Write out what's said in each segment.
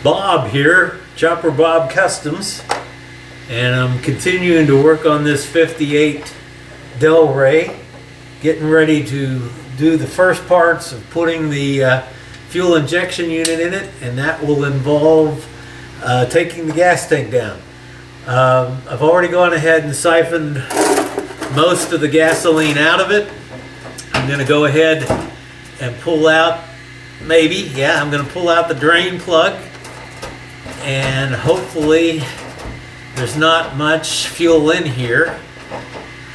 Bob here, Chopper Bob Customs, and I'm continuing to work on this 58 DelRey, getting ready to do the first parts of putting the fuel injection unit in it, and that will involve taking the gas tank down. I've already gone ahead and siphoned most of the gasoline out of it. I'm going to go ahead and pull out, I'm going to pull out the drain plug, and hopefully there's not much fuel in here.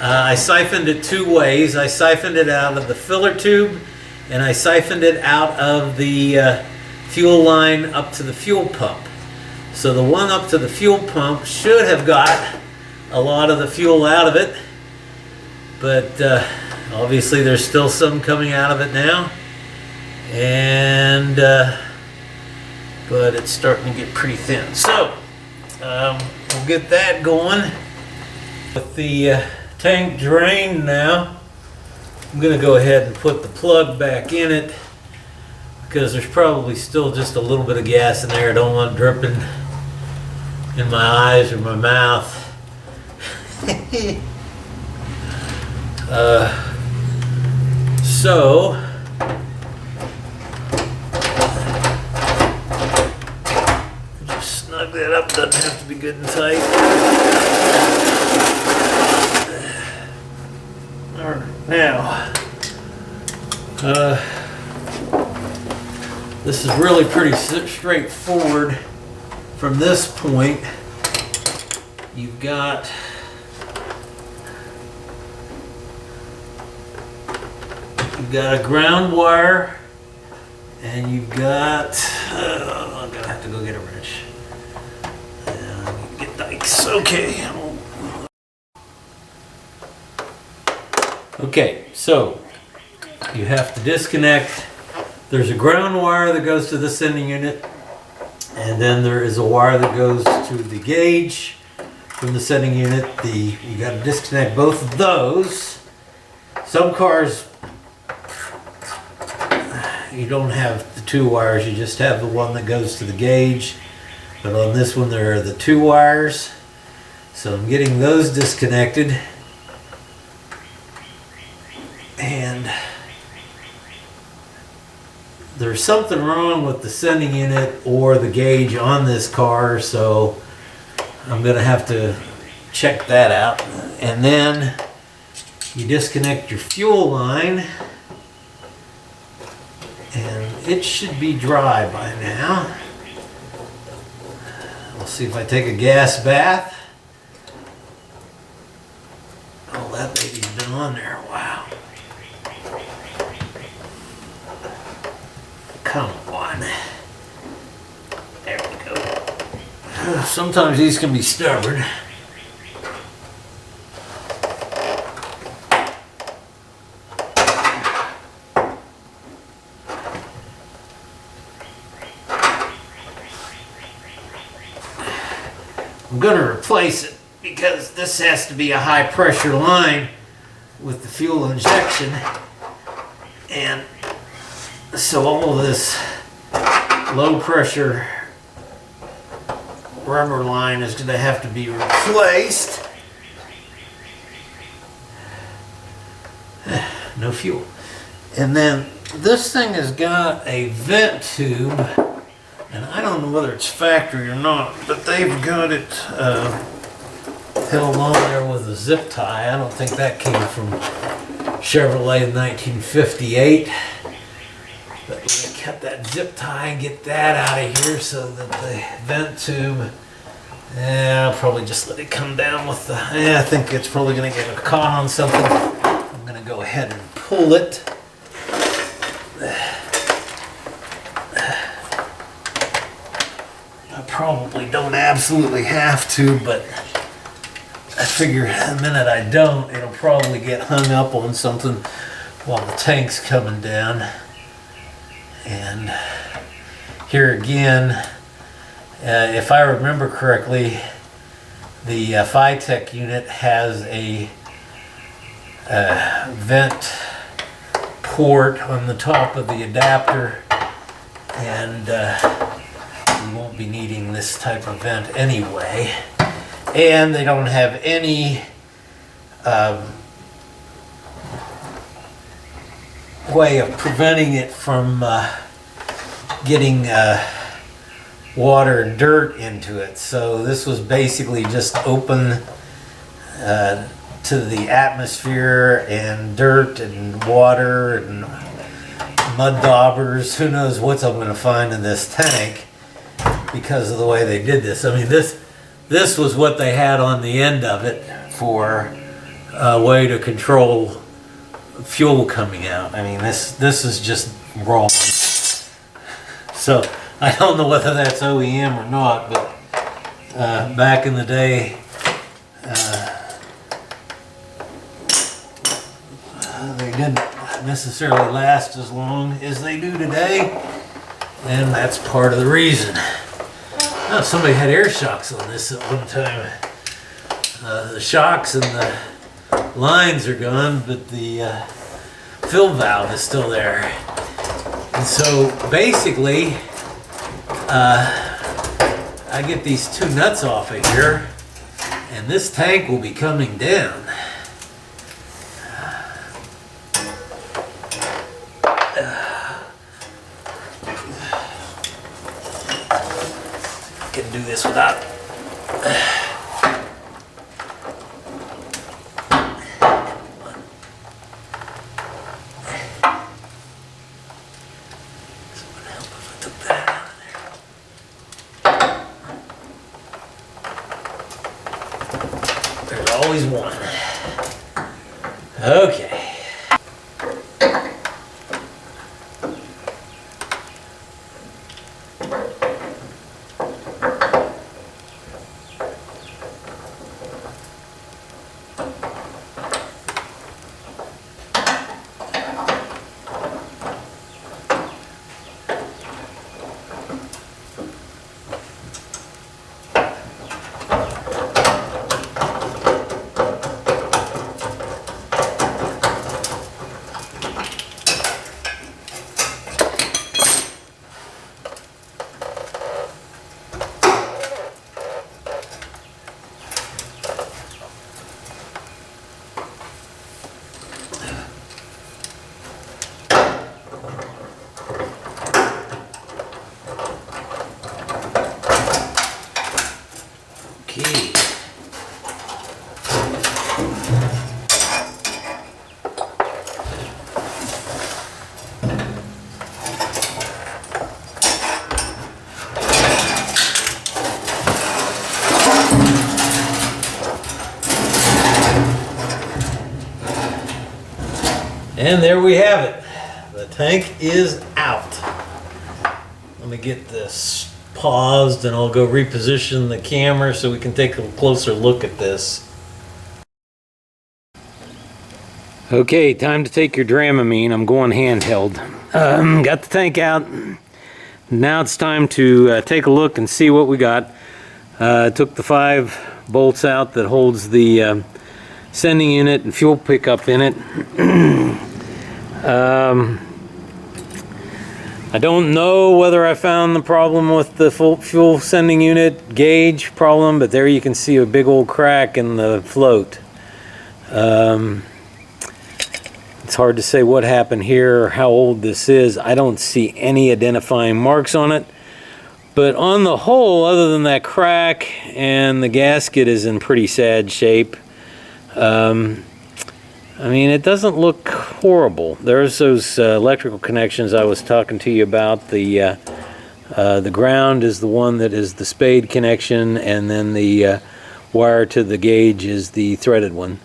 I siphoned it two ways. I siphoned it out of the filler tube, and I siphoned it out of the fuel line up to the fuel pump. So the one up to the fuel pump should have got a lot of the fuel out of it, but obviously there's still some coming out of it now, and but it's starting to get pretty thin. So we'll get that going. With the tank drained now, I'm going to go ahead and put the plug back in it, because there's probably still just a little bit of gas in there. I don't want it dripping in my eyes or my mouth. So just snug that up. Doesn't have to be good and tight. Now, this is really pretty straightforward. From this point, you've got a ground wire, and you've got I'm gonna have to go get a wrench. Get dikes. Okay, so you have to disconnect. There's a ground wire that goes to the sending unit, and then there is a wire that goes to the gauge from the sending unit. You got to disconnect both of those. Some cars, you don't have the two wires, you just have the one that goes to the gauge. But on this one there are the two wires. So I'm getting those disconnected. And there's something wrong with the sending unit or the gauge on this car, so I'm going to have to check that out. And then you disconnect your fuel line, and it should be dry by now. We'll see if I take a gas bath. Oh, that baby's been on there. Wow. Come on. There we go. Sometimes these can be stubborn. I'm going to replace it because this has to be a high pressure line with the fuel injection, and so all of this low pressure rubber line is going to have to be replaced. No fuel. And then this thing has got a vent tube, and I don't know whether it's factory or not, but they've got it held on there with a zip tie. I don't think that came from Chevrolet in 1958. But we're going to cut that zip tie and get that out of here so that the vent tube, I'll probably just let it come down with the, I think it's probably going to get caught on something. I'm going to go ahead and pull it. I probably don't absolutely have to, but I figure the minute I don't, it'll probably get hung up on something while the tank's coming down. And here again, if I remember correctly, the Phytech unit has a vent port on the top of the adapter, and the you won't be needing this type of vent anyway. And they don't have any way of preventing it from getting water and dirt into it. So this was basically just open to the atmosphere and dirt and water and mud daubers. Who knows what I'm going to find in this tank because of the way they did this. I mean, this was what they had on the end of it for a way to control fuel coming out. I mean, this is just wrong. So I don't know whether that's OEM or not, but back in the day, they didn't necessarily last as long as they do today, and that's part of the reason. Oh, somebody had air shocks on this at one time. The shocks and the lines are gone, but the fill valve is still there. And so basically, I get these two nuts off of here, and this tank will be coming down. Can do this without. Always one. Okay. And there we have it. The tank is out. Let me get this paused and I'll go reposition the camera so we can take a closer look at this. Okay, time to take your Dramamine. I'm going handheld. Got the tank out. Now it's time to take a look and see what we got. Took the 5 bolts out that holds the sending unit and fuel pickup in it. I don't know whether I found the problem with the fuel sending unit gauge problem, but there you can see a big old crack in the float. It's hard to say what happened here or how old this is. I don't see any identifying marks on it, but on the whole, other than that crack, and the gasket is in pretty sad shape, I mean, it doesn't look horrible. There's those electrical connections I was talking to you about. The ground is the one that is the spade connection, and then the wire to the gauge is the threaded one.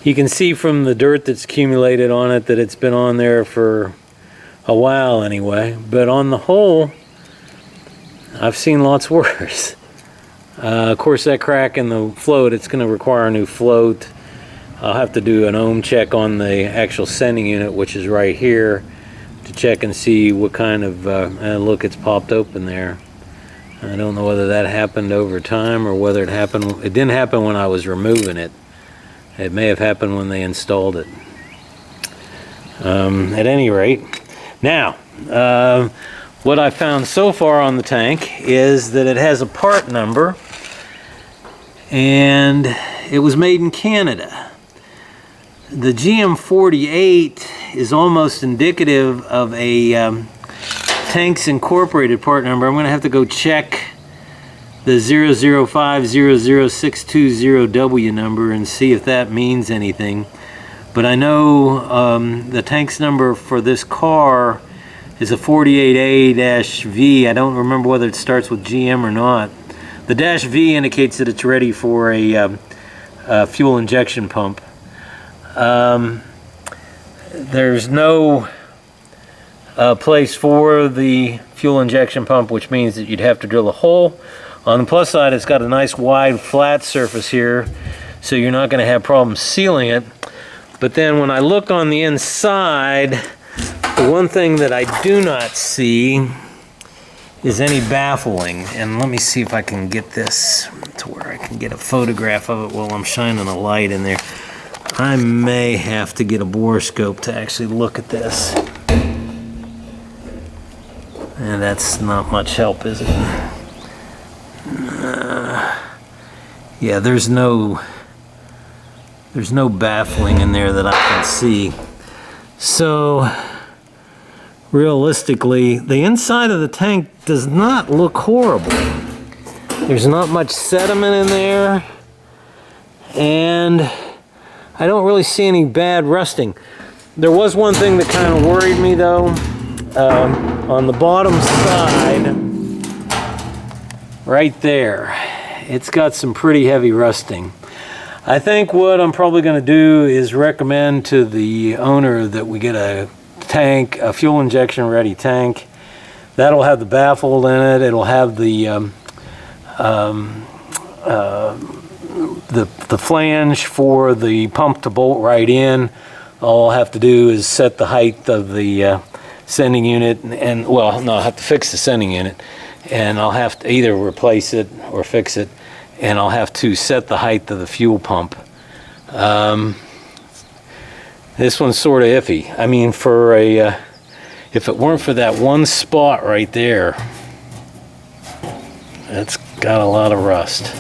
You can see from the dirt that's accumulated on it that it's been on there for a while anyway. But on the whole, I've seen lots worse. Of course, that crack in the float, it's going to require a new float. I'll have to do an ohm check on the actual sending unit, which is right here, to check and see what kind of, look, it's popped open there. I don't know whether that happened over time or whether it didn't happen when I was removing it. It may have happened when they installed it. At any rate, now, what I found so far on the tank is that it has a part number, and it was made in Canada. The GM48 is almost indicative of a Tanks Incorporated part number. I'm going to have to go check the 005000620W number and see if that means anything. But I know the tanks number for this car is a 48A-V. I don't remember whether it starts with GM or not. The -V indicates that it's ready for a fuel injection pump. There's no place for the fuel injection pump, which means that you'd have to drill a hole. On the plus side, it's got a nice wide flat surface here, so you're not going to have problems sealing it. But then when I look on the inside, the one thing that I do not see is any baffling. And let me see if I can get this to where I can get a photograph of it while I'm shining a light in there. I may have to get a borescope to actually look at this. And that's not much help, is it? Yeah, there's no baffling in there that I can see. So realistically, the inside of the tank does not look horrible. There's not much sediment in there, and I don't really see any bad rusting. There was one thing that kind of worried me though. On the bottom side, right there, it's got some pretty heavy rusting. I think what I'm probably going to do is recommend to the owner that we get a tank, a fuel injection ready tank. That'll have the baffle in it. It'll have the flange for the pump to bolt right in. All I'll have to do is set the height of the sending unit, and well, no, I'll have to fix the sending unit, and I'll have to either replace it or fix it, and I'll have to set the height of the fuel pump. This one's sort of iffy. I mean, for a if it weren't for that one spot right there, it's got a lot of rust.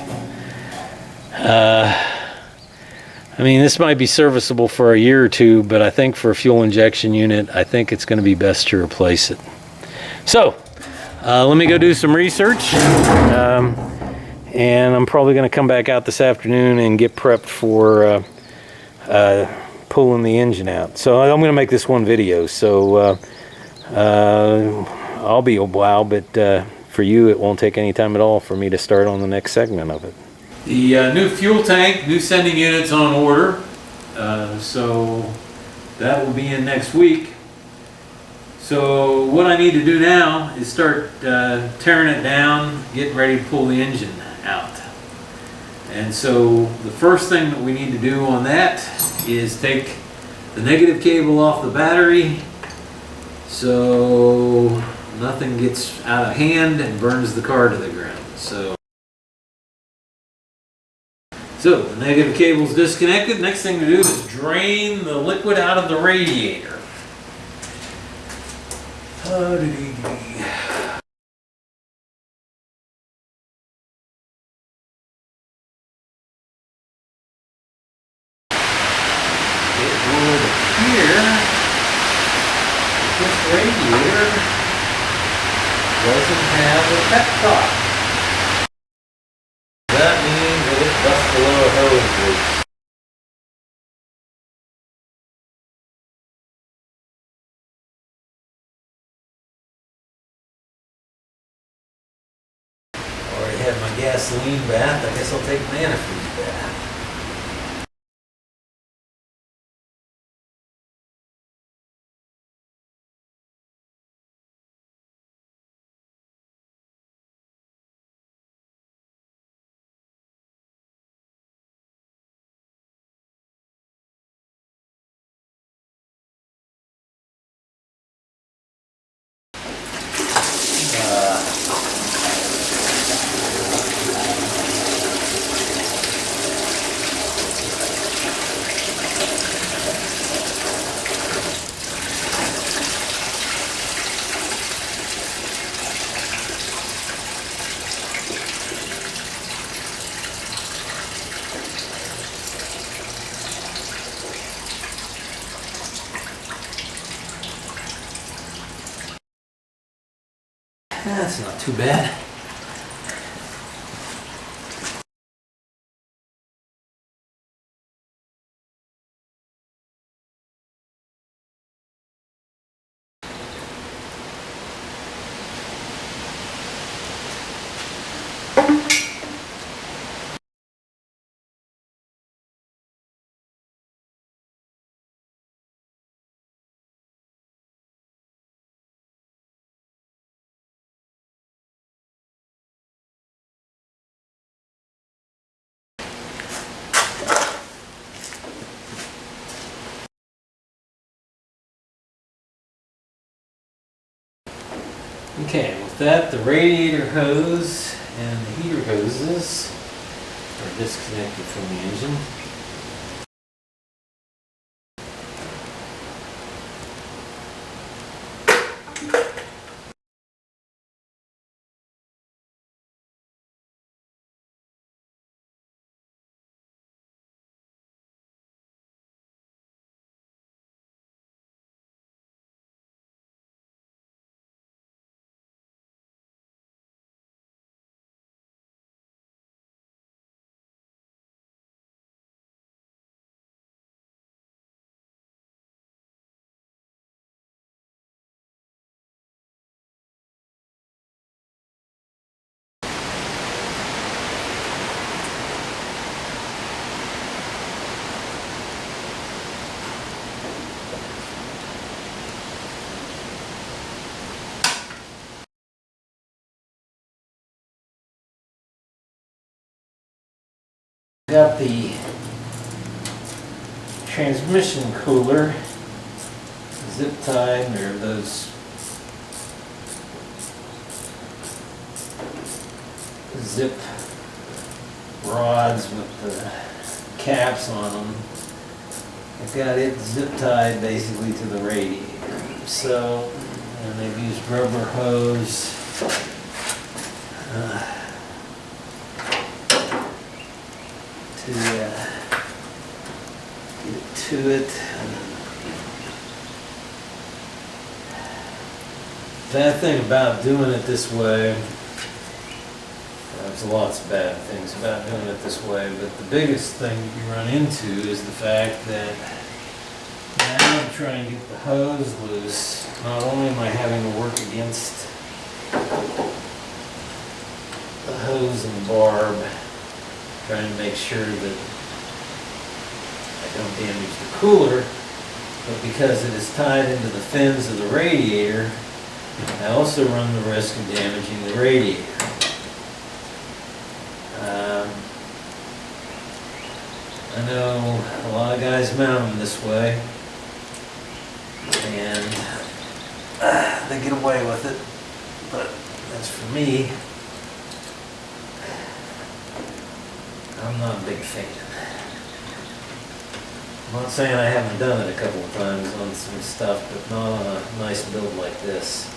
I mean, this might be serviceable for a year or two, but I think for a fuel injection unit, I think it's going to be best to replace it. So, let me go do some research, and I'm probably going to come back out this afternoon and get prepped for pulling the engine out. So I'm going to make this one video, so I'll be a while, but for you it won't take any time at all for me to start on the next segment of it. The new fuel tank, new sending units on order, so that will be in next week. So what I need to do now is start tearing it down, getting ready to pull the engine out. And so the first thing that we need to do on that is take the negative cable off the battery so nothing gets out of hand and burns the car to the ground. So the negative cable's disconnected. Next thing to do is drain the liquid out of the radiator. It would appear that this radiator doesn't have a petcock. That means that it busts below a hose loop. Already had my gasoline bath. I guess I'll take my antifreeze bath. That's not too bad. Okay, with that, the radiator hose and the heater hoses are disconnected from the engine. Got the transmission cooler zip tied, or those zip rods with the caps on them. I've got it zip tied basically to the radiator. So, and they've used rubber hose. To get it to it. Bad thing about doing it this way, there's lots of bad things about doing it this way, but the biggest thing you run into is the fact that now I'm trying to get the hose loose. Not only am I having to work against the hose and the barb, trying to make sure that I don't damage the cooler, but because it is tied into the fins of the radiator, I also run the risk of damaging the radiator. I know a lot of guys mount them this way, and they get away with it, but as for me, I'm not a big fan. I'm not saying I haven't done it a couple of times on some stuff, but not on a nice build like this.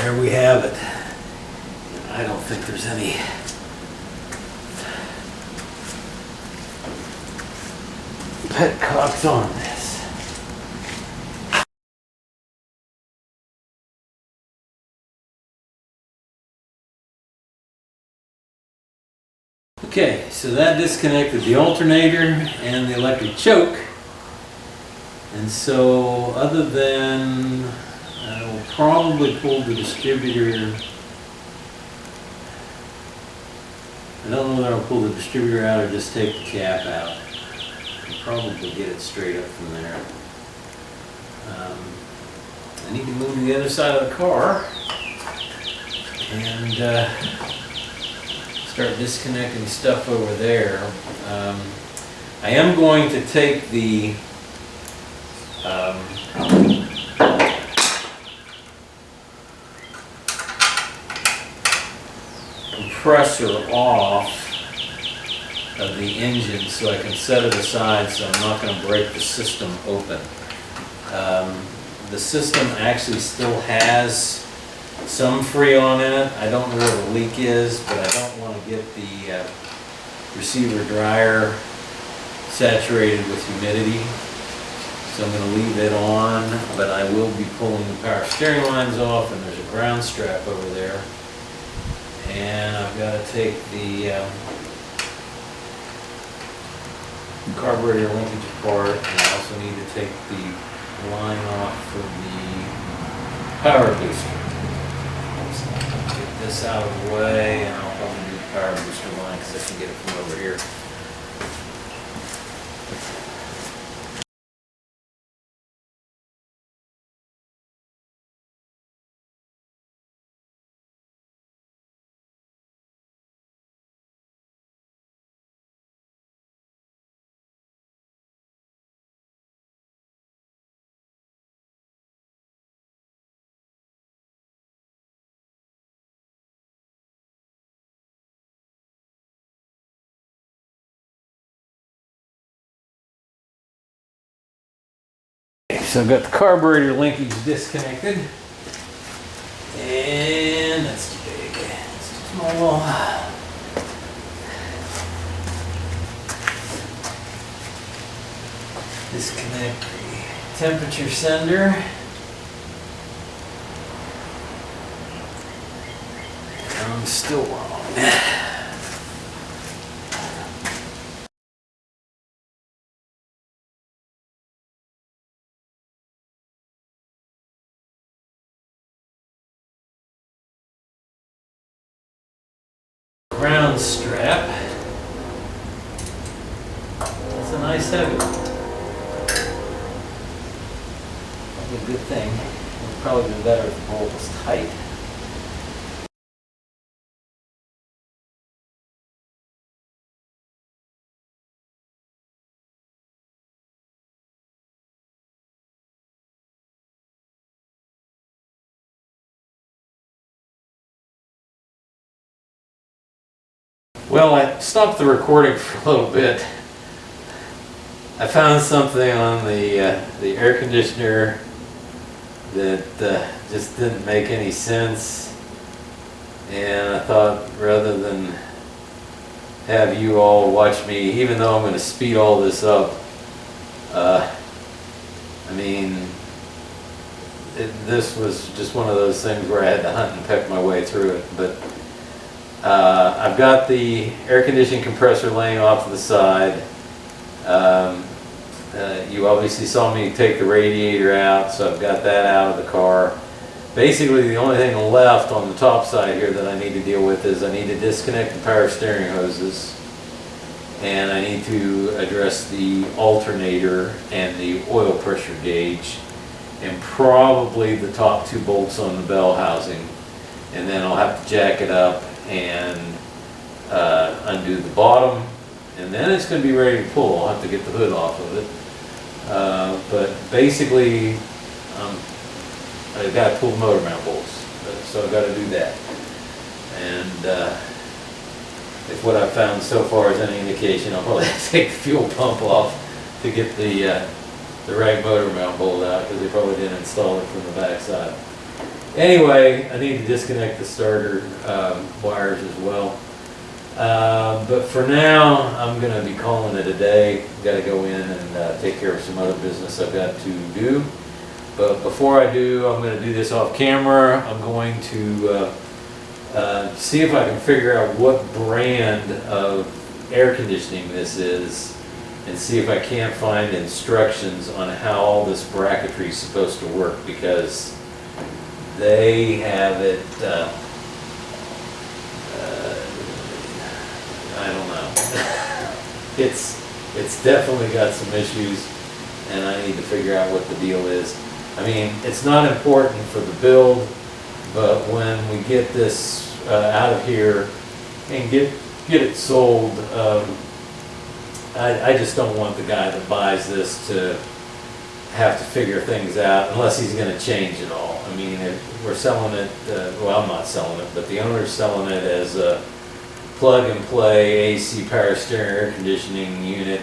there we have it. I don't think there's any petcocks on this. Okay, so that disconnected the alternator and the electric choke. And so other than I will probably pull the distributor. I don't know whether I'll pull the distributor out or just take the cap out. I'll probably get it straight up from there. I need to move to the other side of the car and start disconnecting stuff over there. I am going to take the compressor off of the engine so I can set it aside so I'm not going to break the system open. The system actually still has some Freon in it. I don't know where the leak is, but I don't want to get the receiver dryer saturated with humidity. So I'm going to leave it on, but I will be pulling the power steering lines off, and there's a ground strap over there. And I've got to take the carburetor linkage apart, and I also need to take the line off for the power booster. So get this out of the way, and I'll probably do the power booster line because I can get it from over here. So I've got the carburetor linkage disconnected, and that's too big, it's too small. Disconnect the temperature sender. I'm still wrong. Ground strap. That's a nice heavy one. Probably a good thing. It would probably be better if the bolt was tight. Well, I stopped the recording for a little bit. I found something on the air conditioner that just didn't make any sense, and I thought rather than have you all watch me, even though I'm going to speed all this up, I mean, this was just one of those things where I had to hunt and peck my way through it. But I've got the air conditioning compressor laying off to the side. You obviously saw me take the radiator out, so I've got that out of the car. Basically, the only thing left on the top side here that I need to deal with is I need to disconnect the power steering hoses, and I need to address the alternator and the oil pressure gauge, and probably the top two bolts on the bell housing. And then I'll have to jack it up and undo the bottom, and then it's going to be ready to pull. I'll have to get the hood off of it. But basically, I've got to pull the motor mount bolts, so I've got to do that. And if what I've found so far is any indication, I'll probably have to take the fuel pump off to get the right motor mount bolt out, because they probably didn't install it from the back side. Anyway, I need to disconnect the starter wires as well. But for now, I'm going to be calling it a day. Got to go in and take care of some other business I've got to do. But before I do, I'm going to do this off camera. I'm going to see if I can figure out what brand of air conditioning this is, and see if I can't find instructions on how all this bracketry is supposed to work, because they have it, I don't know. It's definitely got some issues, and I need to figure out what the deal is. I mean, it's not important for the build, but when we get this out of here and get it sold, I just don't want the guy that buys this to have to figure things out unless he's going to change it all. I mean, if we're selling it, well, I'm not selling it, but the owner's selling it as a plug-and-play AC power steering air conditioning unit,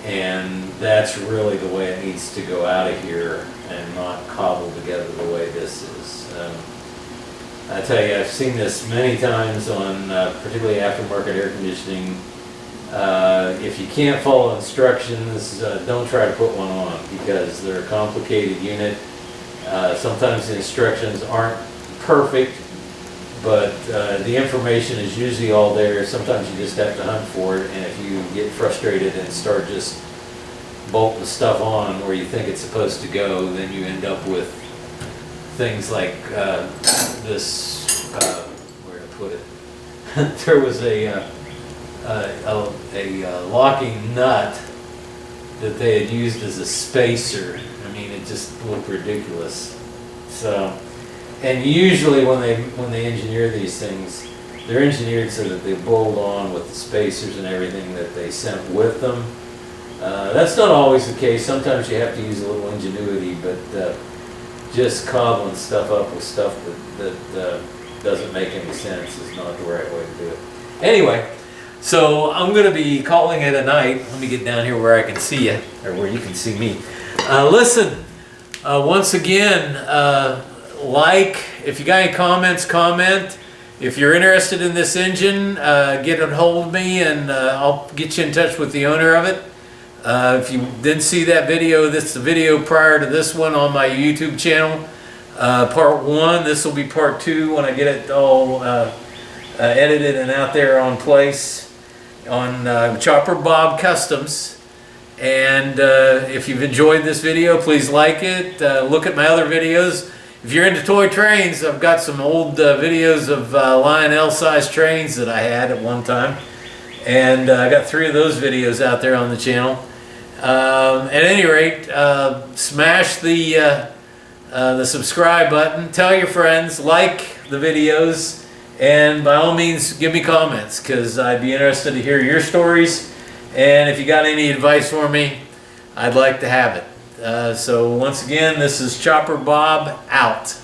and that's really the way it needs to go out of here and not cobbled together the way this is. I tell you, I've seen this many times on particularly aftermarket air conditioning. If you can't follow instructions, don't try to put one on, because they're a complicated unit. Sometimes the instructions aren't perfect, but the information is usually all there. Sometimes you just have to hunt for it, and if you get frustrated and start just bolting stuff on where you think it's supposed to go, then you end up with things like this, where to put it. There was a locking nut that they had used as a spacer. I mean, it just looked ridiculous. So, and usually when they engineer these things, they're engineered so that they bolt on with the spacers and everything that they sent with them. That's not always the case. Sometimes you have to use a little ingenuity, but just cobbling stuff up with stuff that doesn't make any sense is not the right way to do it. Anyway, so I'm going to be calling it a night. Let me get down here where I can see you, or where you can see me. Listen, once again, if you got any comments, comment. If you're interested in this engine, get a hold of me, and I'll get you in touch with the owner of it. If you didn't see that video, this is the video prior to this one on my YouTube channel. Part 1, this will be part 2 when I get it all edited and out there on place on Chopper Bob Customs. And if you've enjoyed this video, please like it. Look at my other videos. If you're into toy trains, I've got some old videos of Lionel-sized trains that I had at one time. And I got 3 of those videos out there on the channel. At any rate, smash the subscribe button, tell your friends, like the videos, and by all means give me comments, because I'd be interested to hear your stories, and if you got any advice for me, I'd like to have it. So once again, this is Chopper Bob out.